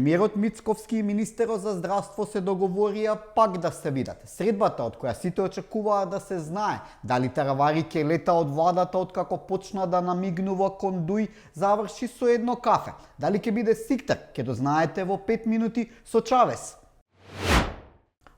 Премиерот Мицковски и министерот за здравство се договорија пак да се видат. Средбата од која сите очекуваа да се знае дали Таравари ќе лета од владата откако почна да намигнува кон Дуј, заврши со едно кафе. Дали ќе биде сиктар, ќе дознаете во 5 минути со Чавес.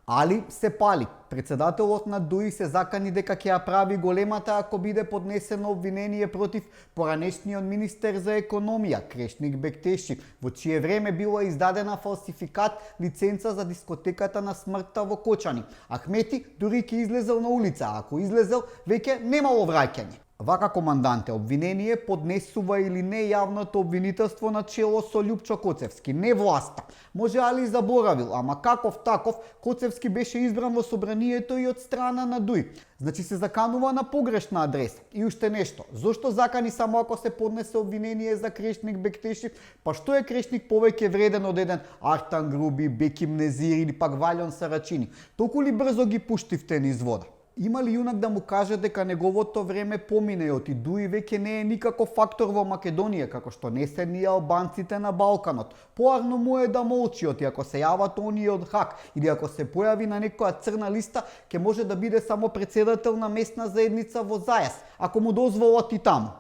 Али се пали. Председателот на Дуј се закани дека ќе ја прави големата ако биде поднесено обвинение против поранешниот министер за економија Крешник Бектеши, во чие време била издадена фалсификат лиценца за дискотеката на смртта во Кочани. Ахмети дури ќе излезел на улица, а ако излезел, веќе немало враќање. Вака, команданте, обвинение поднесува или не јавното обвинителство на чело со Љупчо Коцевски, не власта. Може Али заборавил, ама каков таков, Коцевски беше избран во собранието и од страна на Дуј. Значи се заканува на погрешна адреса. И уште нешто, зошто закани само ако се поднесе обвинение за Крешник Бектеши? Па што е Крешник повеќе вреден од еден Артан Груби, Беким Незир или пак Валјон Сарачини? Толку ли брзо ги пуштивте низ вода? Има ли јунак да му каже дека неговото време помине и оти Дуј веќе не е никаков фактор во Македонија, како што не се ни албанците на Балканот? Поарно му е да молчи, оти ако се јават оние од ХАК или ако се појави на некоја црна листа, ќе може да биде само председател на местна заедница во Зајас, ако му дозволат и таму.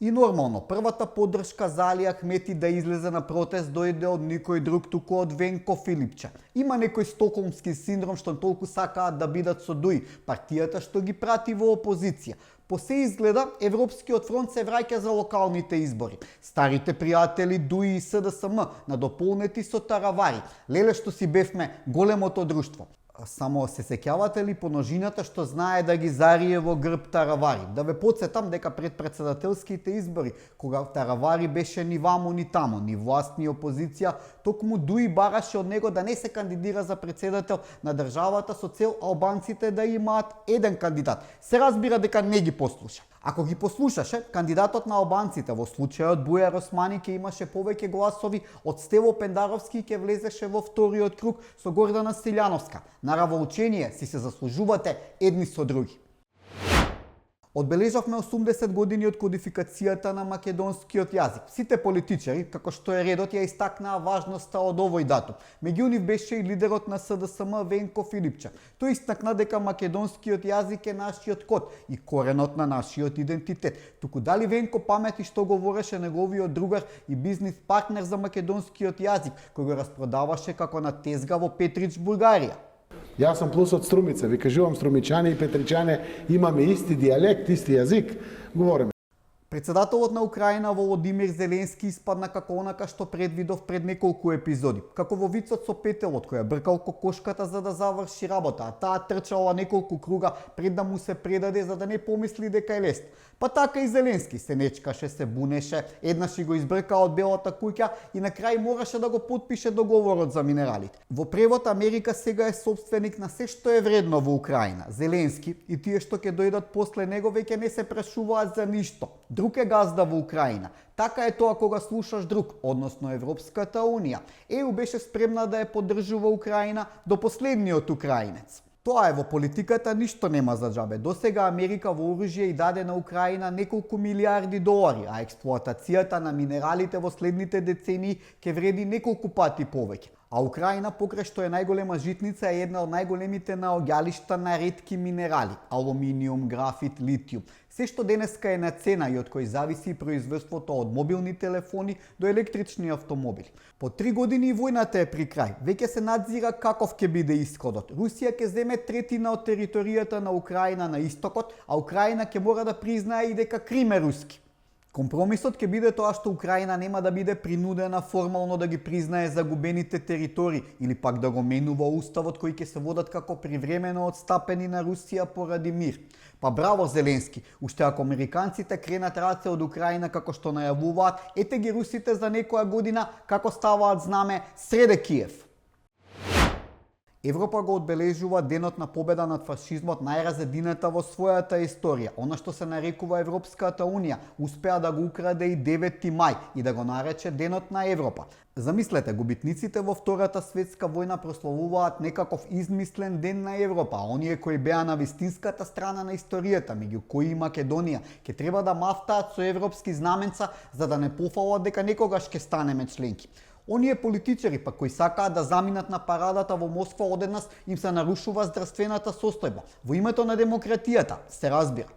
И нормално, првата поддршка за Али Ахмети да излезе на протест дојде од никој друг туку од Венко Филипче. Има некој стоколмски синдром што толку сакаат да бидат со Дуј, партијата што ги прати во опозиција. По се изгледа, Европскиот фронт се враќа за локалните избори. Старите пријатели Дуј и СДСМ надополнети со Таравари. Леле што си бевме големото друштво. Само се сеќавате ли поножината што знае да ги зарие во грб Таравари? Да ве потсетам дека пред председателските избори, кога Таравари беше ни ваму ни тамо, ни власт ни опозиција, токму Дуј бараше од него да не се кандидира за председател на државата со цел албанците да имаат еден кандидат. Се разбира дека не ги послуша. Ако ги послушаше, кандидатот на албанците во случајот Бујар Османи ќе имаше повеќе гласови од Стево Пендаровски и ќе влезеше во вториот круг со Гордана Силјановска. На равоучение си се заслужувате едни со други. Одбележавме 80 години од кодификацијата на македонскиот јазик. Сите политичари, како што е редот, ја истакнаа важноста од овој датум. Меѓу нив беше и лидерот на СДСМ Венко Филипче. Тој истакна дека македонскиот јазик е нашиот код и коренот на нашиот идентитет. Туку дали Венко памети што говореше неговиот другар и бизнис партнер за македонскиот јазик, кој го распродаваше како на тезга во Петрич, Бугарија? Јас сум плюс од Струмица, ви кажувам, струмичани и петричани имаме исти дијалект, исти јазик, говориме. Председателот на Украина Володимир Зеленски испадна како онака што предвидов пред неколку епизоди, како во вицот со петелот кој ја бркал кокошката за да заврши работа, а таа трчала неколку круга пред да му се предаде за да не помисли дека е лест. Па така и Зеленски се нечкаше, се бунеше, еднаш и го избрка од Белата куќа и на крај мораше да го потпише договорот за минералите. Во превод, Америка сега е собственик на се што е вредно во Украина. Зеленски и тие што ќе дојдат после него веќе не се прашуваат за ништо. Друг е газда во Украина. Така е тоа кога слушаш друг, односно Европската Унија. ЕУ беше спремна да ја поддржува Украина до последниот украинец. Тоа е, во политиката ништо нема за џабе. Досега Америка во оружје и даде на Украина неколку милиарди долари, а експлоатацијата на минералите во следните децении ќе вреди неколку пати повеќе. А Украина, покрај што е најголема житница, е една од најголемите наоѓалишта на ретки минерали – алуминиум, графит, литиум. Се што денеска е на цена и од кој зависи производството од мобилни телефони до електрични автомобили. По 3 години и војната е при крај. Веќе се надзира каков ќе биде исходот. Русија ќе земе третина од територијата на Украина на истокот, а Украина ќе мора да признае и дека Крим е руски. Компромисот ќе биде тоа што Украина нема да биде принудена формално да ги признае загубените територии или пак да го менува уставот кој ќе се водат како привремено отстапени на Русија поради мир. Па браво Зеленски, уште ако американците кренат раце од Украина како што најавуваат, ете ги русите за некоја година како ставаат знаме среде Киев. Европа го одбележува денот на победа над фашизмот најразедината во својата историја. Она што се нарекува Европската Унија успеа да го украде и 9 мај и да го нарече денот на Европа. Замислете, губитниците во Втората светска војна прославуваат некаков измислен ден на Европа, а оние кои беа на вистинската страна на историјата, меѓу кои и Македонија, ќе треба да мафтаат со европски знаменца за да не пофалат дека некогаш ќе станеме членки. Оние политичари пак кои сакаат да заминат на парадата во Москва, одеднаш им се нарушува здравствената состојба. Во името на демократијата, се разбира.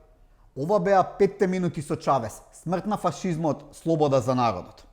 Ова беа 5 минути со Чавес. Смрт на фашизмот, слобода за народот.